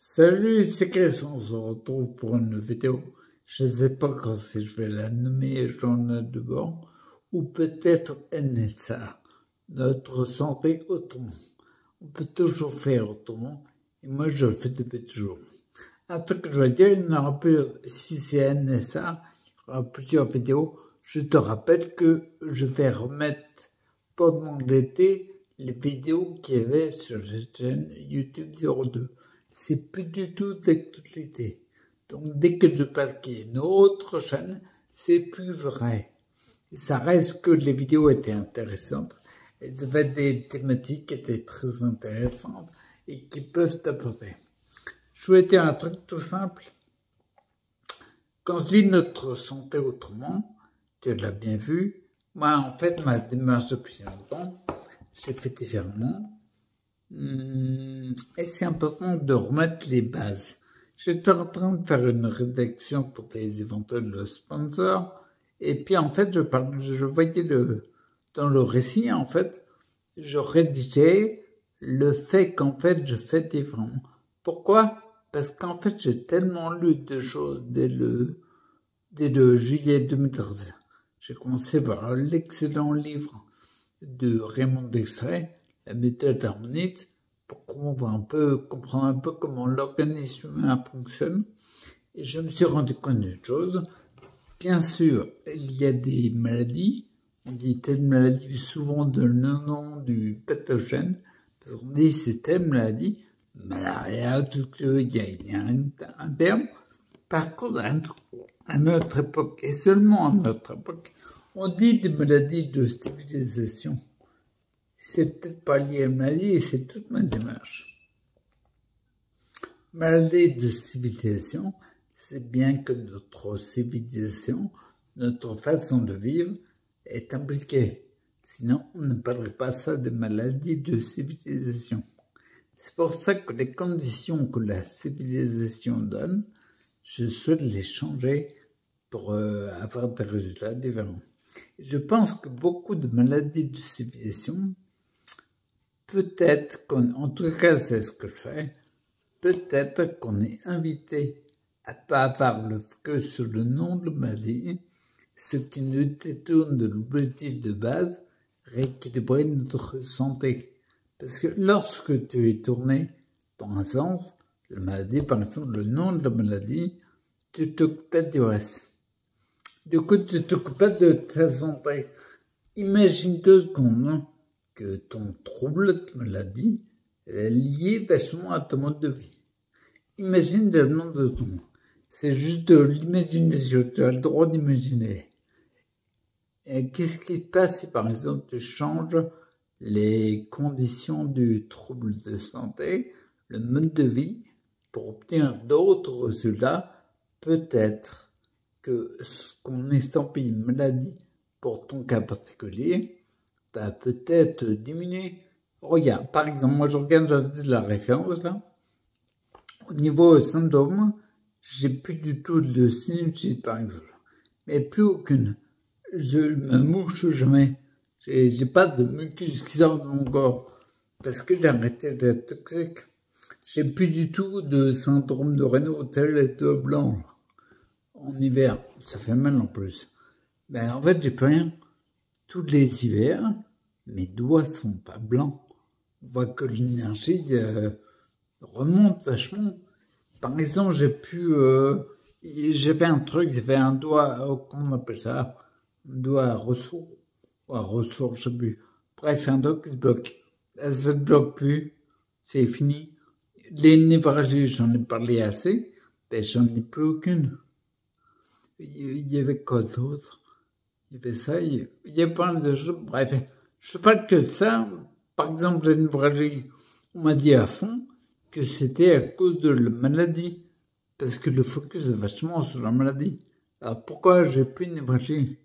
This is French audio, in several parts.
Salut, c'est Chris, on se retrouve pour une vidéo. Je ne sais pas quand si je vais la nommer Journal de bord ou peut-être NSA, notre santé autrement. On peut toujours faire autrement et moi je le fais depuis toujours. Un truc que je vais dire, il n'y aura plus, si c'est NSA, il y aura plusieurs vidéos. Je te rappelle que je vais remettre pendant l'été les vidéos qu'il y avait sur la chaîne YouTube 02. C'est plus du tout d'actualité. Donc dès que je parle qu'il y a une autre chaîne, c'est plus vrai. Et ça reste que les vidéos étaient intéressantes. Elles avaient des thématiques qui étaient très intéressantes et qui peuvent t'apporter. Je voulais dire un truc tout simple. Quand je dis notre santé autrement, tu l'as bien vu, moi en fait ma démarche depuis longtemps, j'ai fait différemment. Et c'est important de remettre les bases. J'étais en train de faire une rédaction pour des éventuels sponsors. Et puis, en fait, je voyais dans le récit, en fait, je rédigeais le fait qu'en fait, je fais différemment. Pourquoi? Parce qu'en fait, j'ai tellement lu de choses dès le juillet 2013. J'ai commencé par l'excellent livre de Raymond Dextrait, la méthode harmoniste, pour comprendre un peu comment l'organisme humain fonctionne. Et je me suis rendu compte d'une chose. Bien sûr, il y a des maladies. On dit telle maladie souvent de le nom du pathogène. Parce qu'on dit c'est telle maladie, malaria, tout il y a un terme. Par contre, à notre époque, et seulement à notre époque, on dit des maladies de civilisation. C'est peut-être pas lié à la maladie, et c'est toute ma démarche. Maladie de civilisation, c'est bien que notre civilisation, notre façon de vivre est impliquée. Sinon, on ne parlerait pas ça de maladie de civilisation. C'est pour ça que les conditions que la civilisation donne, je souhaite les changer pour avoir des résultats différents. Je pense que beaucoup de maladies de civilisation, peut-être en tout cas c'est ce que je fais, peut-être qu'on est invité à pas avoir le focus sur le nom de maladie, ce qui nous détourne de l'objectif de base, rééquilibrer notre santé. Parce que lorsque tu es tourné dans un sens, la maladie, par exemple, le nom de la maladie, tu t'occupes pas du reste. Du coup, tu t'occupes pas de ta santé. Imagine 2 secondes que ton trouble de maladie est lié vachement à ton mode de vie. Imagine le nom de ton nom. C'est juste de l'imagination. Tu as le droit d'imaginer. Et qu'est-ce qui se passe si, par exemple, tu changes les conditions du trouble de santé, le mode de vie, pour obtenir d'autres résultats? Peut-être que ce qu'on estampille une maladie pour ton cas particulier va peut-être diminuer. Regarde, par exemple, moi je regarde, je la référence là. Au niveau symptômes, j'ai plus du tout de sinusite par exemple, mais plus aucune. Je me mouche jamais. J'ai pas de mucus qui sort de mon corps parce que j'ai arrêté d'être toxique. J'ai plus du tout de syndrome de Raynaud tel et de blanc. En hiver, ça fait mal en plus. Ben en fait, j'ai plus rien. Tous les hivers, mes doigts sont pas blancs. On voit que l'énergie remonte vachement. Par exemple, j'avais un truc, j'avais un doigt, comment on appelle ça? Un doigt à ressort. Ou à ressort, je sais plus. Bref, un doigt qui se bloque. Ça se bloque plus. C'est fini. Les névralgies, j'en ai parlé assez. Ben, j'en ai plus aucune. Il y avait quoi d'autre? Il y avait ça, il y a plein de choses. Bref, je parle que de ça. Par exemple, la névralgie, on m'a dit à fond que c'était à cause de la maladie. Parce que le focus est vachement sur la maladie. Alors pourquoi j'ai plus de névralgie?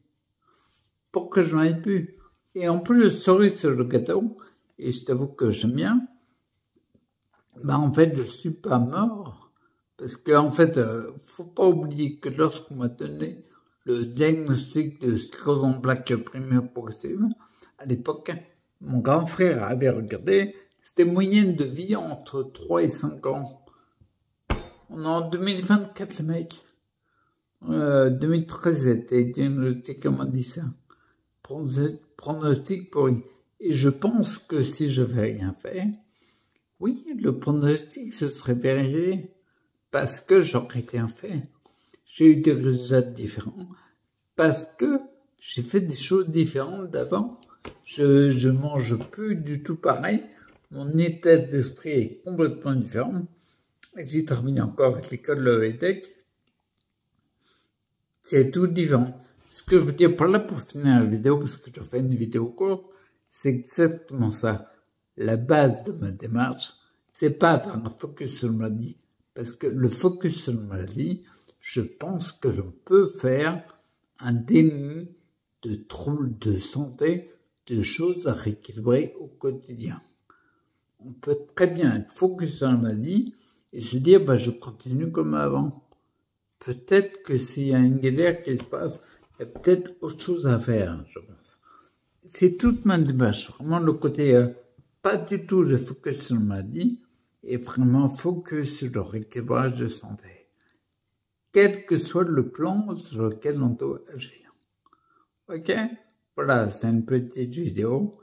Pourquoi j'en ai plus? Et en plus, cerise sur le gâteau, et je t'avoue que j'aime bien, bah en fait, je suis pas mort. Parce qu'en fait, faut pas oublier que lorsqu'on m'a donné le diagnostic de sclérose en plaques primaire progressive, à l'époque, mon grand frère avait regardé, c'était moyenne de vie entre 3 et 5 ans. On est en 2024, les mecs. 2013, c'était diagnostic, comment on dit ça? Pronostic pourri. Et je pense que si j'avais rien fait, oui, le pronostic se serait vérifié parce que j'aurais rien fait. J'ai eu des résultats différents parce que j'ai fait des choses différentes d'avant. Je mange plus du tout pareil. Mon état d'esprit est complètement différent. J'ai travaillé encore avec l'école de l'EDEC. C'est tout différent. Ce que je veux dire par là pour finir la vidéo, parce que je fais une vidéo courte, c'est exactement ça. La base de ma démarche, c'est pas avoir un focus sur la maladie. Parce que le focus sur la maladie, je pense que l'on peut faire un déni de troubles de santé, de choses à rééquilibrer au quotidien. On peut très bien être focus sur la maladie et se dire, bah, je continue comme avant. Peut-être que s'il y a une galère qui se passe, il y a peut-être autre chose à faire, je pense. C'est toute ma démarche. Vraiment, le côté, pas du tout de focus sur la maladie, et vraiment focus sur le rééquilibrage de santé. Quel que soit le plan sur lequel on doit agir. Ok? Voilà, c'est une petite vidéo.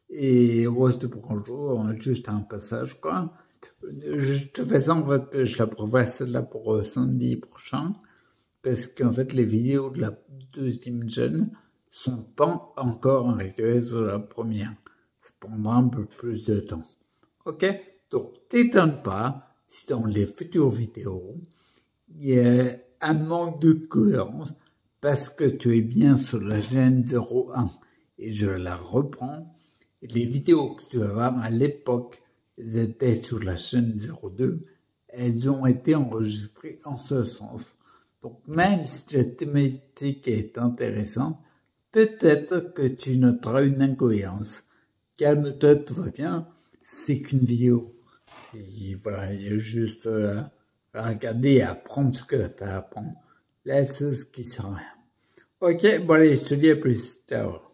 Et c'était pour un jour, juste un passage, quoi. De toute façon, en fait, je la prévois celle-là pour samedi prochain. Parce qu'en fait, les vidéos de la deuxième chaîne sont pas encore arrivées sur la première. Ça prendra un peu plus de temps. Ok? Donc, t'étonne pas si dans les futures vidéos, il y a un manque de cohérence parce que tu es bien sur la chaîne 01 et je la reprends. Et les vidéos que tu vas voir à l'époque, elles étaient sur la chaîne 02, elles ont été enregistrées en ce sens. Donc, même si la thématique est intéressante, peut-être que tu noteras une incohérence. Calme-toi, tout va bien, c'est qu'une vidéo. Voilà, il y a juste à regarder et à apprendre ce que tu as à apprendre. Laisse ce qui sert à rien. Ok, bon allez, je te dis à plus. Ciao.